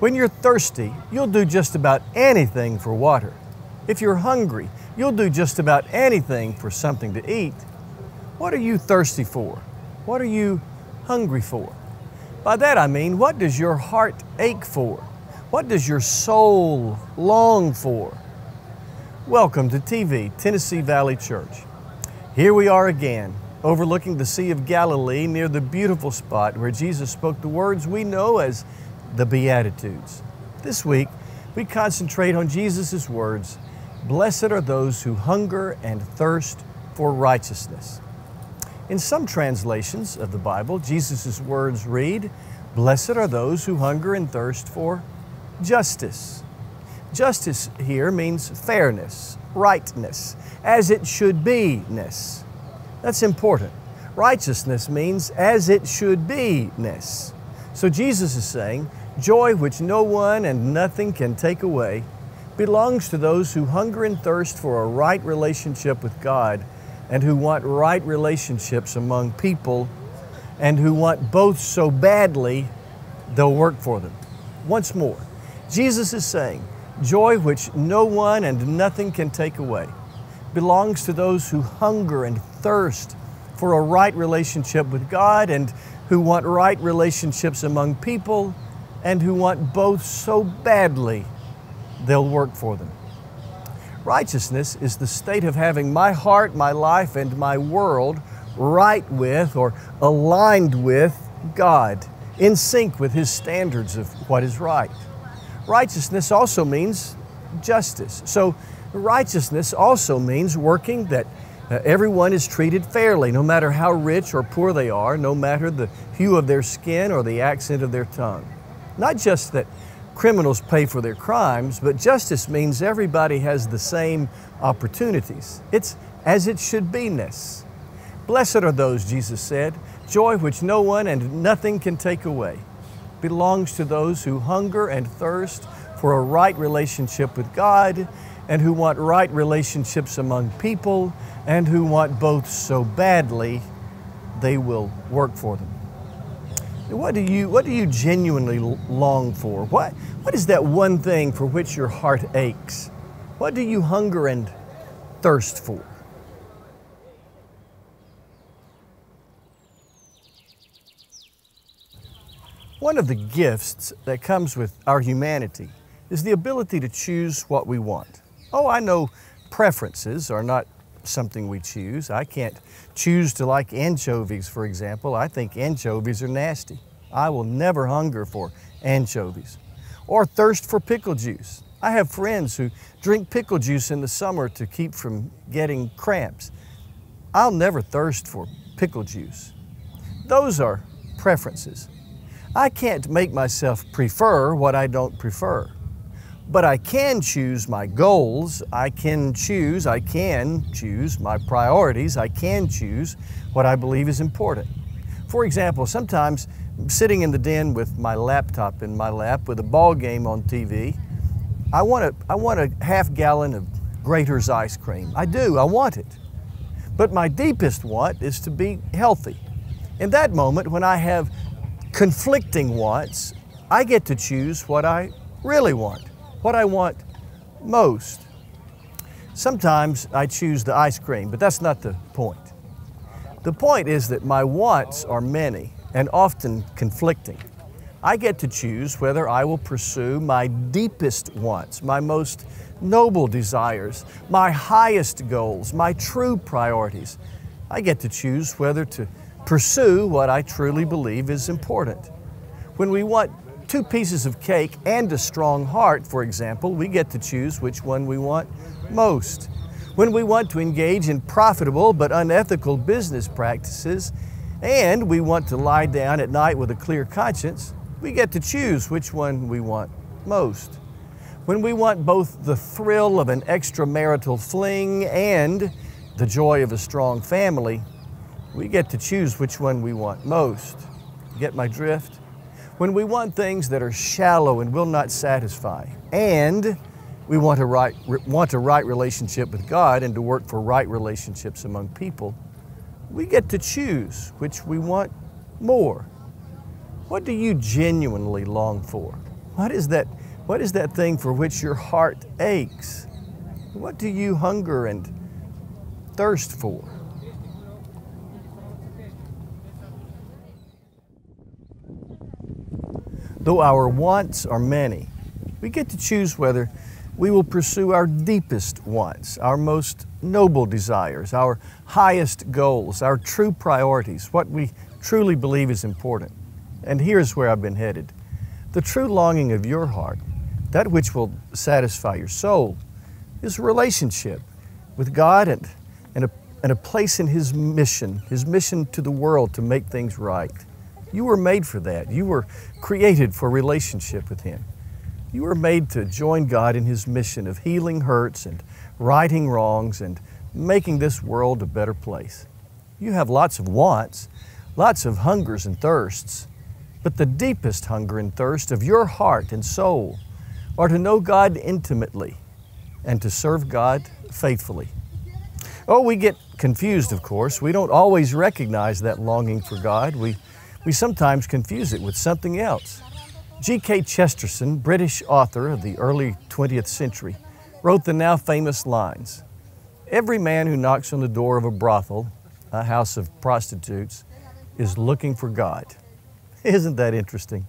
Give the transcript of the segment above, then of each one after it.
When you're thirsty, you'll do just about anything for water. If you're hungry, you'll do just about anything for something to eat. What are you thirsty for? What are you hungry for? By that I mean, what does your heart ache for? What does your soul long for? Welcome to TV, Tennessee Valley Church. Here we are again, overlooking the Sea of Galilee near the beautiful spot where Jesus spoke the words we know as the Beatitudes. This week, we concentrate on Jesus' words, "Blessed are those who hunger and thirst for righteousness." In some translations of the Bible, Jesus' words read, "Blessed are those who hunger and thirst for justice." Justice here means fairness, rightness, as it should be-ness. That's important. Righteousness means as it should be-ness. So Jesus is saying, joy which no one and nothing can take away belongs to those who hunger and thirst for a right relationship with God and who want right relationships among people and who want both so badly they'll work for them. Once more, Jesus is saying, joy which no one and nothing can take away belongs to those who hunger and thirst for a right relationship with God and who want right relationships among people and who want both so badly they'll work for them. Righteousness is the state of having my heart, my life, and my world right with or aligned with God, in sync with His standards of what is right. Righteousness also means justice. So righteousness also means working that everyone is treated fairly, no matter how rich or poor they are, no matter the hue of their skin or the accent of their tongue. Not just that criminals pay for their crimes, but justice means everybody has the same opportunities. It's as it should be-ness. Blessed are those, Jesus said, joy which no one and nothing can take away belongs to those who hunger and thirst for a right relationship with God and who want right relationships among people and who want both so badly they will work for them. What do you genuinely long for? What is that one thing for which your heart aches? What do you hunger and thirst for? One of the gifts that comes with our humanity is the ability to choose what we want. Oh, I know preferences are not something we choose. I can't choose to like anchovies, for example. I think anchovies are nasty. I will never hunger for anchovies. Or thirst for pickle juice. I have friends who drink pickle juice in the summer to keep from getting cramps. I'll never thirst for pickle juice. Those are preferences. I can't make myself prefer what I don't prefer. But I can choose my goals, I can choose my priorities, I can choose what I believe is important. For example, sometimes I'm sitting in the den with my laptop in my lap with a ball game on TV. I want a half gallon of Grater's ice cream. I do, I want it. But my deepest want is to be healthy. In that moment, when I have conflicting wants, I get to choose what I really want. What I want most. Sometimes I choose the ice cream, but that's not the point. The point is that my wants are many and often conflicting. I get to choose whether I will pursue my deepest wants, my most noble desires, my highest goals, my true priorities. I get to choose whether to pursue what I truly believe is important. When we want 2 pieces of cake and a strong heart, for example, we get to choose which one we want most. When we want to engage in profitable but unethical business practices and we want to lie down at night with a clear conscience, we get to choose which one we want most. When we want both the thrill of an extramarital fling and the joy of a strong family, we get to choose which one we want most. Get my drift? When we want things that are shallow and will not satisfy, and we want a right relationship with God and to work for right relationships among people, we get to choose which we want more. What do you genuinely long for? What is that thing for which your heart aches? What do you hunger and thirst for? Though our wants are many, we get to choose whether we will pursue our deepest wants, our most noble desires, our highest goals, our true priorities, what we truly believe is important. And here's where I've been headed. The true longing of your heart, that which will satisfy your soul, is a relationship with God and a place in His mission to the world to make things right. You were made for that. You were created for relationship with Him. You were made to join God in His mission of healing hurts and righting wrongs and making this world a better place. You have lots of wants, lots of hungers and thirsts, but the deepest hunger and thirst of your heart and soul are to know God intimately and to serve God faithfully. Oh, we get confused, of course. We don't always recognize that longing for God. We sometimes confuse it with something else. G.K. Chesterton, British author of the early 20th century, wrote the now famous lines, "Every man who knocks on the door of a brothel, a house of prostitutes, is looking for God." Isn't that interesting?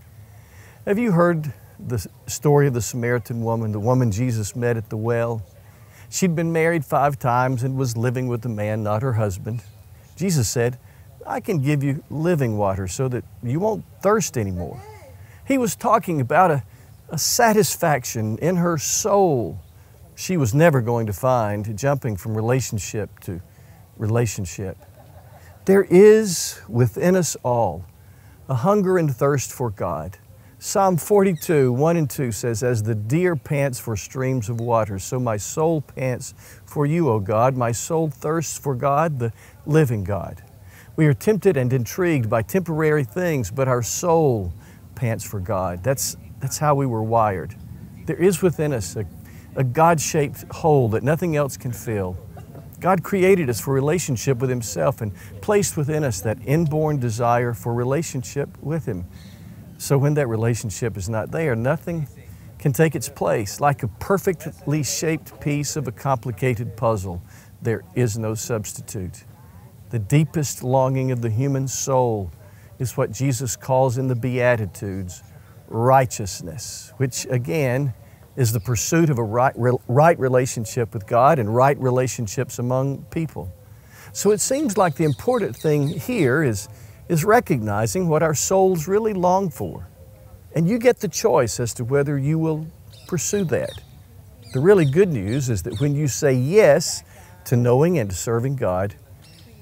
Have you heard the story of the Samaritan woman, the woman Jesus met at the well? She'd been married 5 times and was living with a man, not her husband. Jesus said, "I can give you living water so that you won't thirst anymore." He was talking about a satisfaction in her soul she was never going to find jumping from relationship to relationship. There is within us all a hunger and thirst for God. Psalm 42, 1 and 2 says, "As the deer pants for streams of water, so my soul pants for you, O God. My soul thirsts for God, the living God." We are tempted and intrigued by temporary things, but our soul pants for God. That's how we were wired. There is within us a God-shaped hole that nothing else can fill. God created us for relationship with Himself and placed within us that inborn desire for relationship with Him. So when that relationship is not there, nothing can take its place. Like a perfectly shaped piece of a complicated puzzle, there is no substitute. The deepest longing of the human soul is what Jesus calls in the Beatitudes righteousness, which again is the pursuit of a right relationship with God and right relationships among people. So it seems like the important thing here is recognizing what our souls really long for. And you get the choice as to whether you will pursue that. The really good news is that when you say yes to knowing and to serving God,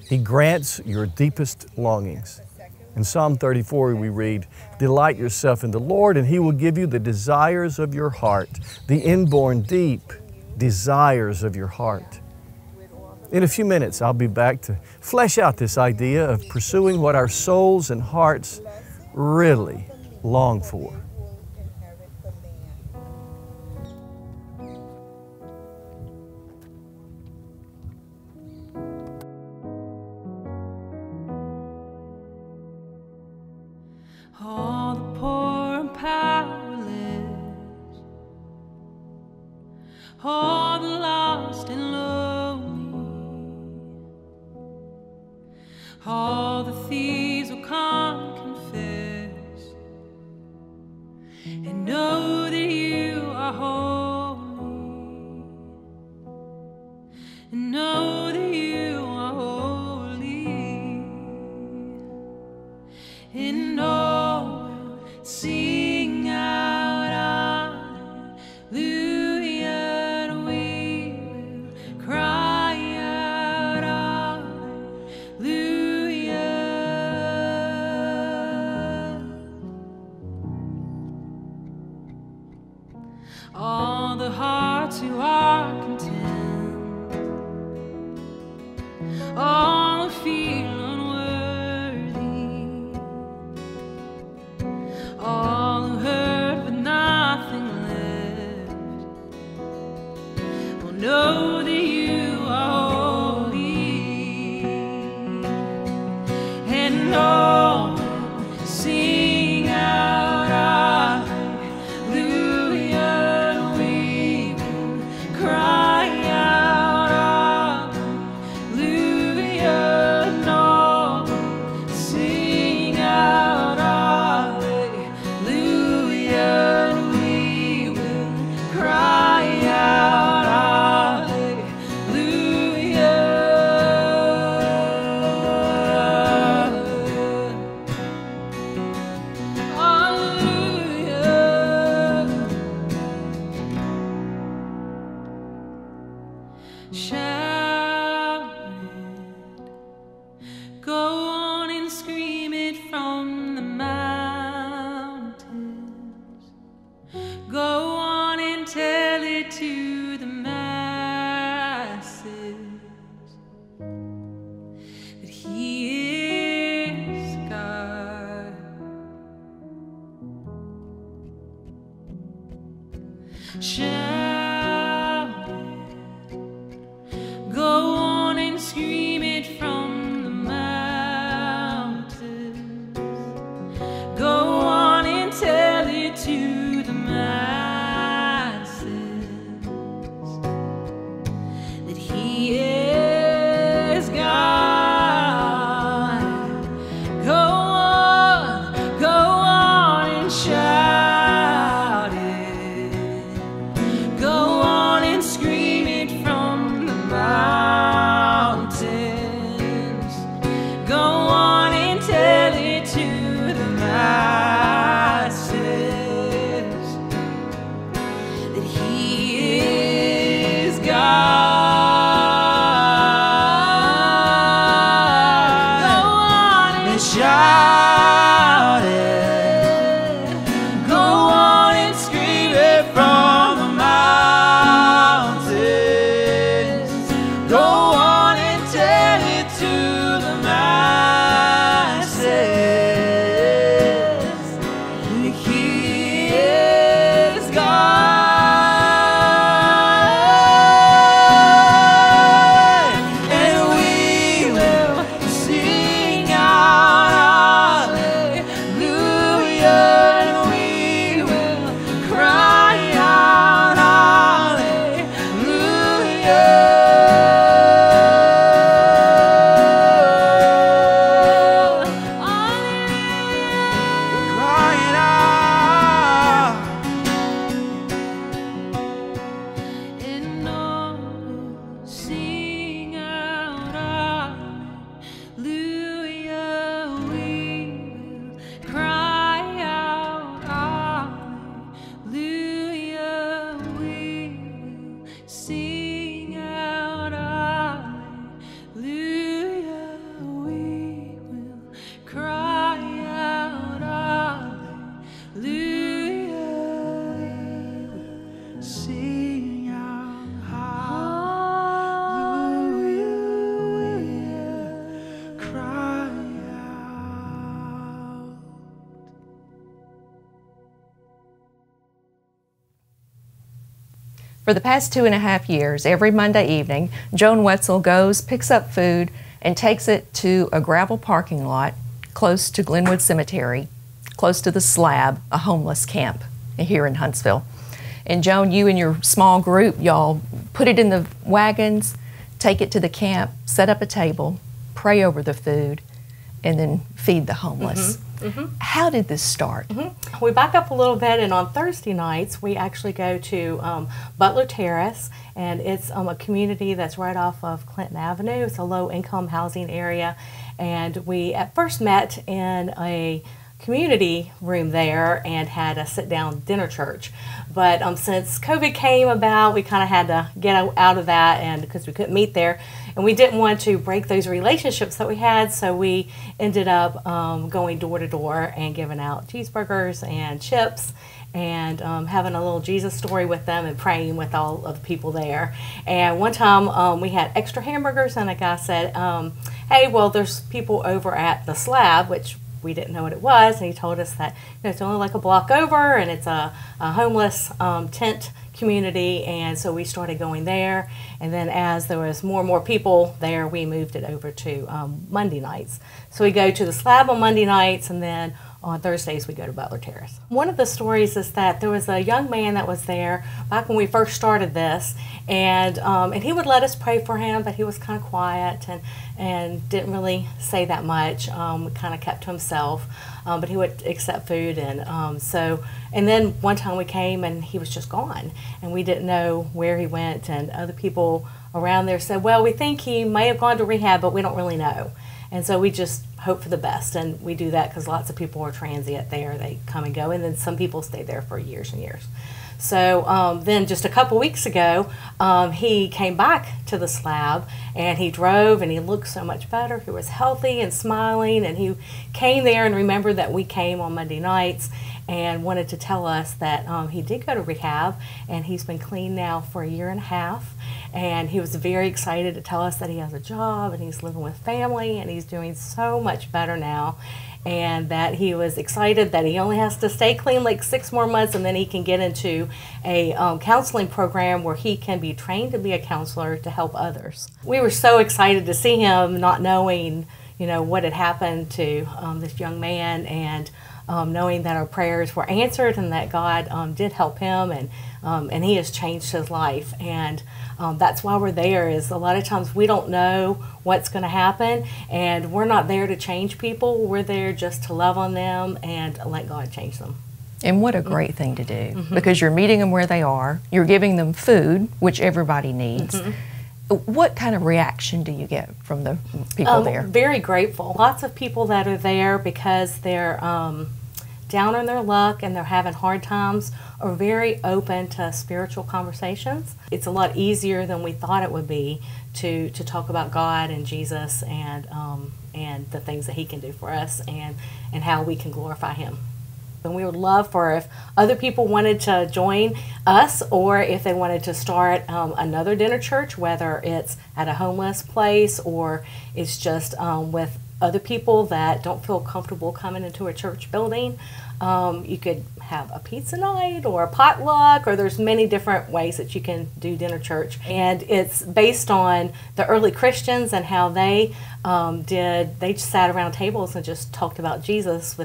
He grants your deepest longings. In Psalm 34 we read, "Delight yourself in the Lord, and He will give you the desires of your heart," the inborn deep desires of your heart. In a few minutes, I'll be back to flesh out this idea of pursuing what our souls and hearts really long for. All the poor and powerless, all the lost and lonely, all the thieves will come and confess and know that you are holy, and know that you are holy, and all will sing out hallelujah, and we will cry out hallelujah. All the hearts who are content, all who feel unworthy, all who heard but nothing left, will know that you are holy, and all will sing out hallelujah. shout it. Go on and scream it from the mountains. Go on and tell it to the masses that He is God. Go on and shout it. Go on and scream it from the mountains. Go on and tell it to the masses that He is God. Go on and shout it. Go on and scream it from the mountains. Go on and tell it to the masses that He is God. And we will sing out hallelujah, and we will cry out hallelujah. We're crying out. And all will sing out hallelujah. We will cry out hallelujah. We will sing out hallelujah. We will cry out hallelujah. Sing out hallelujah. Cry out. For the past 2.5 years, every Monday evening, Joan Wetzel goes, picks up food, and takes it to a gravel parking lot close to Glenwood Cemetery, close to the Slab, a homeless camp here in Huntsville. And Joan, you and your small group, y'all put it in the wagons, take it to the camp, set up a table, pray over the food, and then feed the homeless. How did this start? We back up a little bit, and on Thursday nights we actually go to Butler Terrace, and it's a community that's right off of Clinton Avenue. It's a low-income housing area, and we at first met in a community room there and had a sit-down dinner church. But since COVID came about, we kind of had to get out of that, and because we couldn't meet there, and we didn't want to break those relationships that we had, so we ended up going door to door and giving out cheeseburgers and chips and having a little Jesus story with them and praying with all of the people there. And one time we had extra hamburgers, and a guy said, hey, well, there's people over at the Slab, which we didn't know what it was, and he told us that it's only like a block over, and it's a homeless tent community, and so we started going there. And then as there was more and more people there, we moved it over to Monday nights. So we go to the Slab on Monday nights, and then on Thursdays we go to Butler Terrace. One of the stories is that there was a young man that was there back when we first started this, and he would let us pray for him, but he was kind of quiet and didn't really say that much. Kind of kept to himself, but he would accept food, and then one time we came and he was just gone, and we didn't know where he went, and other people around there said, well, we think he may have gone to rehab, but we don't really know. And so we just hope for the best, and we do that because lots of people are transient there. They come and go, and then some people stay there for years and years. So then just a couple weeks ago, he came back to the Slab, and he drove, and he looked so much better. He was healthy and smiling, and he came there and remembered that we came on Monday nights and wanted to tell us that he did go to rehab, and he's been clean now for 1.5 years. And he was very excited to tell us that he has a job and he's living with family and he's doing so much better now. And that he was excited that he only has to stay clean like 6 more months, and then he can get into a counseling program where he can be trained to be a counselor to help others. We were so excited to see him, not knowing, you know, what had happened to this young man, and knowing that our prayers were answered and that God did help him, and he has changed his life. And that's why we're there. Is a lot of times we don't know what's going to happen, and we're not there to change people. We're there just to love on them and let God change them. And what a great thing to do, because you're meeting them where they are, you're giving them food, which everybody needs. What kind of reaction do you get from the people there? Very grateful. Lots of people that are there because they're down on their luck and they're having hard times are very open to spiritual conversations. It's a lot easier than we thought it would be to talk about God and Jesus and the things that He can do for us and how we can glorify Him. And we would love for if other people wanted to join us, or if they wanted to start another dinner church, whether it's at a homeless place or it's just with other people that don't feel comfortable coming into a church building. You could have a pizza night or a potluck, or there's many different ways that you can do dinner church. And it's based on the early Christians and how they they just sat around tables and just talked about Jesus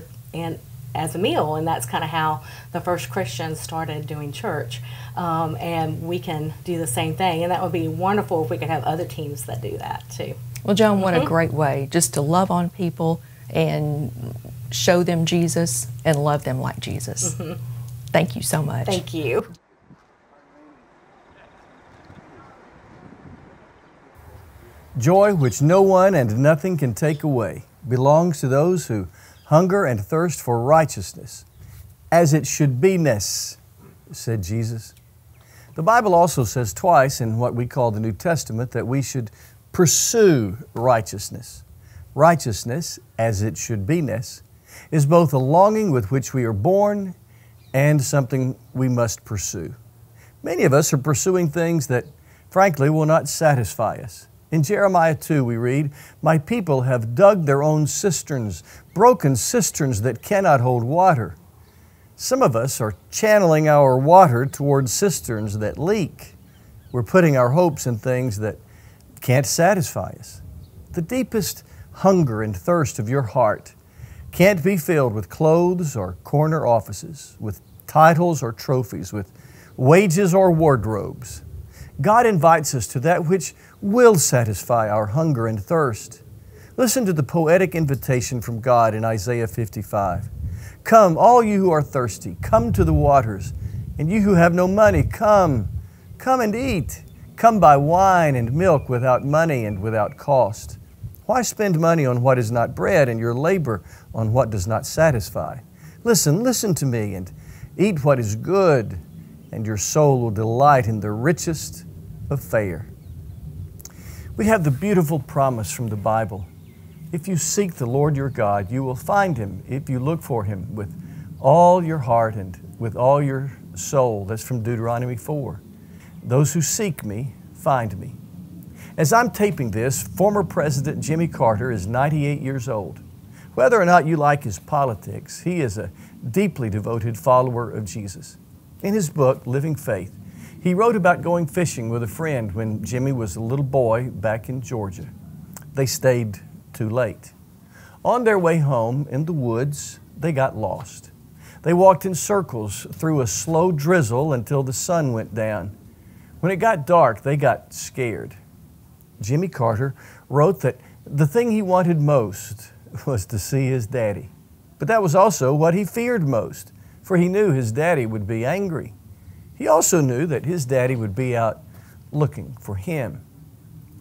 as a meal, and that's kind of how the first Christians started doing church. And we can do the same thing, and that would be wonderful if we could have other teams that do that too. Well, Joan, what a great way just to love on people and show them Jesus and love them like Jesus. Thank you so much. Thank you. Joy which no one and nothing can take away belongs to those who hunger and thirst for righteousness, as it should be-ness, said Jesus. The Bible also says twice in what we call the New Testament that we should pursue righteousness. Righteousness, as it should be-ness, is both a longing with which we are born and something we must pursue. Many of us are pursuing things that, frankly, will not satisfy us. In Jeremiah 2 we read, "My people have dug their own cisterns, broken cisterns that cannot hold water." Some of us are channeling our water towards cisterns that leak. We're putting our hopes in things that can't satisfy us. The deepest hunger and thirst of your heart can't be filled with clothes or corner offices, with titles or trophies, with wages or wardrobes. God invites us to that which will satisfy our hunger and thirst. Listen to the poetic invitation from God in Isaiah 55. "Come, all you who are thirsty, come to the waters, and you who have no money, come and eat. Come buy wine and milk without money and without cost. Why spend money on what is not bread and your labor on what does not satisfy? Listen to me and eat what is good, and your soul will delight in the richest of fare." We have the beautiful promise from the Bible. If you seek the Lord your God, you will find Him if you look for Him with all your heart and with all your soul. That's from Deuteronomy 4. Those who seek me, find me. As I'm taping this, former President Jimmy Carter is 98 years old. Whether or not you like his politics, he is a deeply devoted follower of Jesus. In his book, Living Faith, he wrote about going fishing with a friend when Jimmy was a little boy back in Georgia. They stayed too late. On their way home in the woods, they got lost. They walked in circles through a slow drizzle until the sun went down. When it got dark, they got scared. Jimmy Carter wrote that the thing he wanted most was to see his daddy. But that was also what he feared most, for he knew his daddy would be angry. He also knew that his daddy would be out looking for him.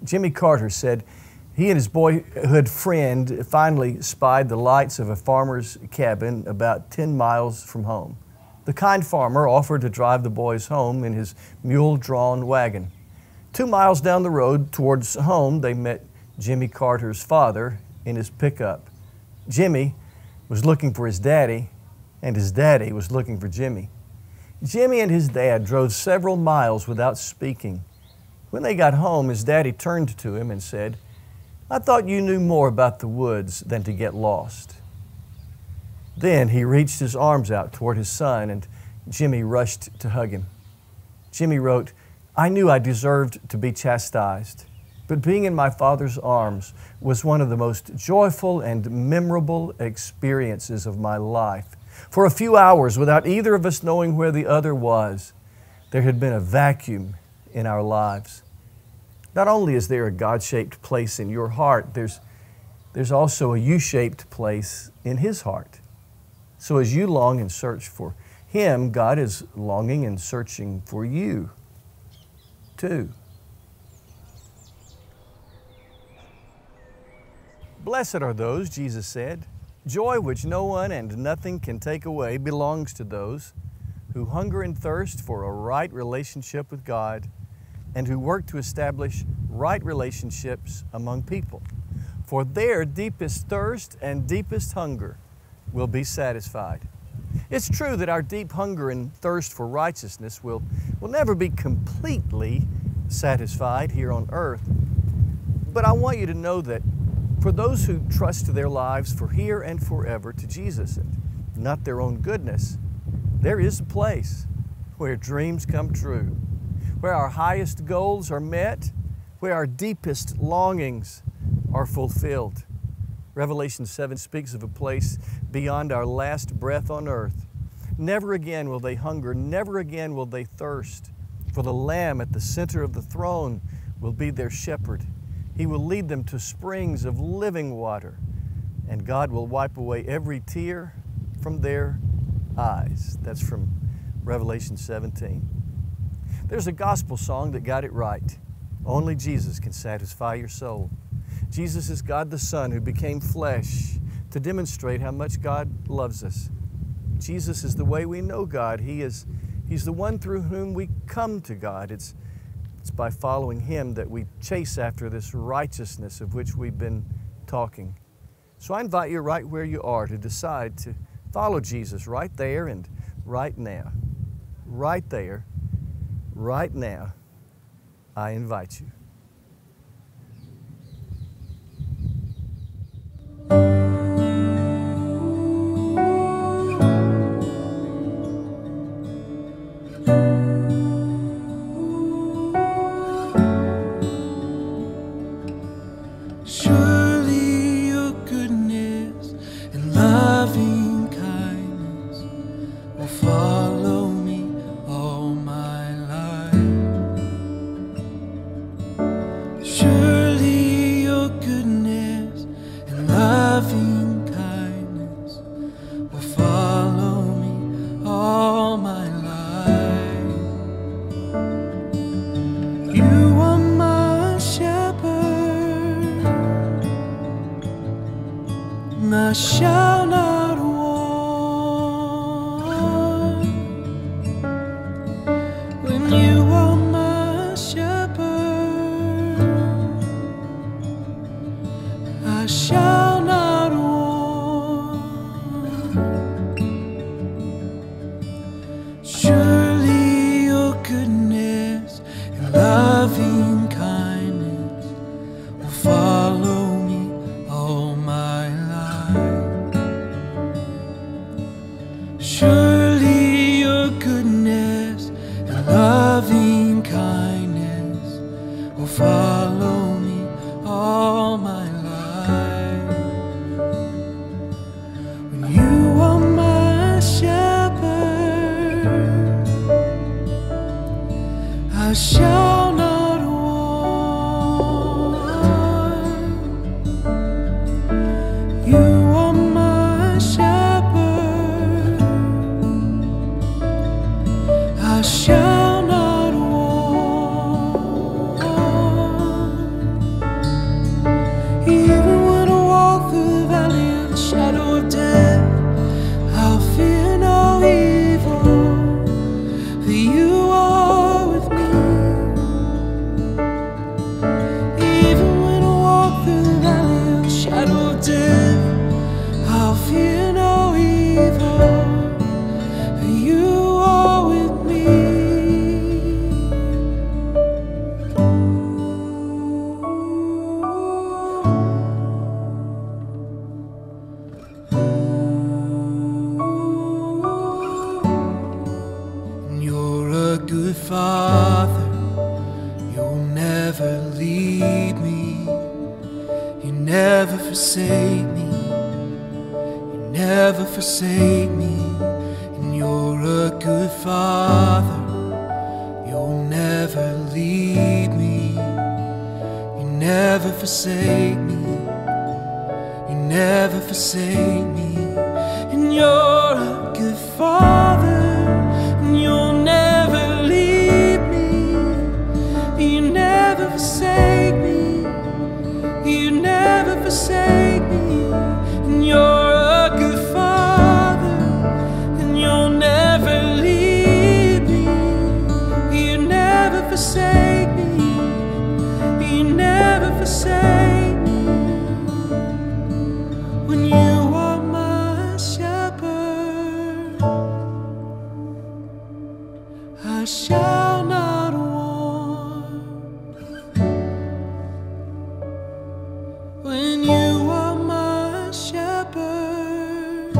Jimmy Carter said he and his boyhood friend finally spied the lights of a farmer's cabin about 10 miles from home. The kind farmer offered to drive the boys home in his mule-drawn wagon. 2 miles down the road towards home, they met Jimmy Carter's father in his pickup. Jimmy was looking for his daddy, and his daddy was looking for Jimmy. Jimmy and his dad drove several miles without speaking. When they got home, his daddy turned to him and said, "I thought you knew more about the woods than to get lost." Then he reached his arms out toward his son, and Jimmy rushed to hug him. Jimmy wrote, "I knew I deserved to be chastised, but being in my father's arms was one of the most joyful and memorable experiences of my life. For a few hours, without either of us knowing where the other was, there had been a vacuum in our lives." Not only is there a God-shaped place in your heart, there's also a U-shaped place in His heart. So as you long and search for Him, God is longing and searching for you too. Blessed are those, Jesus said. Joy which no one and nothing can take away belongs to those who hunger and thirst for a right relationship with God and who work to establish right relationships among people. For their deepest thirst and deepest hunger will be satisfied. It's true that our deep hunger and thirst for righteousness will never be completely satisfied here on earth. But I want you to know that for those who trust their lives for here and forever to Jesus and not their own goodness, there is a place where dreams come true, where our highest goals are met, where our deepest longings are fulfilled. Revelation 7 speaks of a place beyond our last breath on earth. Never again will they hunger, never again will they thirst, for the Lamb at the center of the throne will be their shepherd. He will lead them to springs of living water, and God will wipe away every tear from their eyes. That's from Revelation 17. There's a gospel song that got it right. Only Jesus can satisfy your soul. Jesus is God the Son who became flesh to demonstrate how much God loves us. Jesus is the way we know God. He's the one through whom we come to God. It's by following Him that we chase after this righteousness of which we've been talking. So I invite you right where you are to decide to follow Jesus right there and right now. Right there, right now, I invite you. Surely your goodness and loving kindness will follow me all my life. Surely your goodness and loving kindness will follow me all my life. You are my shepherd, I shall not want. When you are my shepherd, I shall not want. Surely your goodness and loving kindness will follow me all my life. Surely your goodness and loving kindness will follow me all my life. never forsake me. You never forsake me. And you're a good Father. You'll never leave me. You never forsake me. You never forsake me. And you're a good Father. And you'll never leave me. You never forsake me. You never forsake me. And you're a good Father. And you'll never leave me. You never forsake me. You never forsake me. When you are my shepherd, I shall not want. When you are my shepherd,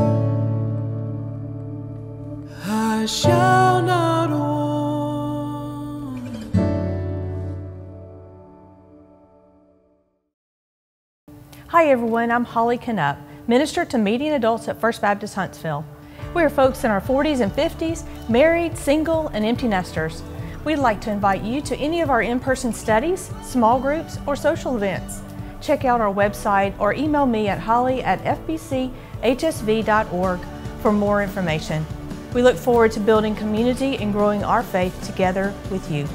I shall not want. Hi everyone, I'm Holly Knupp, Minister to Median Adults at First Baptist Huntsville. We are folks in our 40s and 50s, married, single, and empty nesters. We'd like to invite you to any of our in-person studies, small groups, or social events. Check out our website or email me at holly@fbchsv.org for more information. We look forward to building community and growing our faith together with you.